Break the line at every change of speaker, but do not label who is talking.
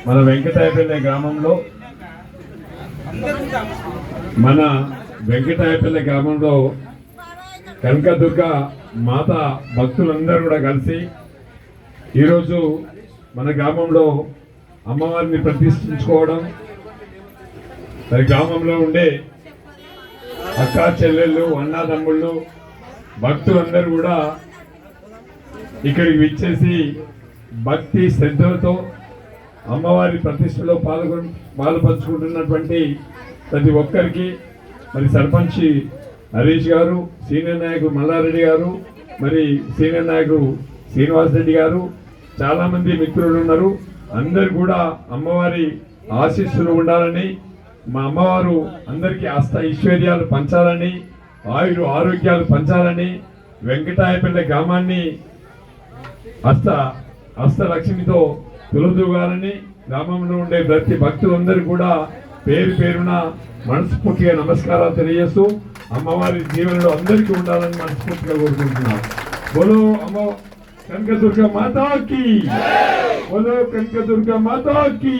మన వెంకటాయపల్లె గ్రామంలో కనకదుర్గ మాత భక్తులందరూ కూడా కలిసి ఈరోజు మన గ్రామంలో అమ్మవారిని ప్రతిష్ఠించుకోవడం, మరి గ్రామంలో ఉండే అక్కా చెల్లెళ్ళు, అన్నాదమ్ముళ్ళు, భక్తులందరూ కూడా ఇక్కడికి విచ్చేసి భక్తి శ్రద్ధలతో అమ్మవారి ప్రతిష్టలో పాలుపంచుకుంటున్నటువంటి ప్రతి ఒక్కరికి మరి సర్పంచ్ హరీష్ గారు, సీనియర్ నాయకుడు మల్లారెడ్డి గారు, మరి సీనియర్ నాయకుడు శ్రీనివాస్ రెడ్డి గారు, చాలామంది మిత్రులు ఉన్నారు. అందరు కూడా అమ్మవారి ఆశీస్సులు ఉండాలని, మా అమ్మవారు అందరికీ ఐశ్వర్యాలు పంచాలని, ఆరోగ్యాలు పంచాలని, వెంకటాయపల్లె గ్రామాన్ని హస్తలక్ష్మితో తొలదూగాలని గ్రామంలో ఉండే ప్రతి భక్తులందరూ కూడా పేరు పేరున మనస్ఫూర్తిగా నమస్కారాలు తెలియజేస్తూ అమ్మవారి జీవనంలో అందరికీ ఉండాలని మనస్ఫూర్తిగా కోరుకుంటున్నాను. బోలో అమ్మ కనకదుర్గ మాతాకి, బోలో కనకదుర్గ మాతాకి.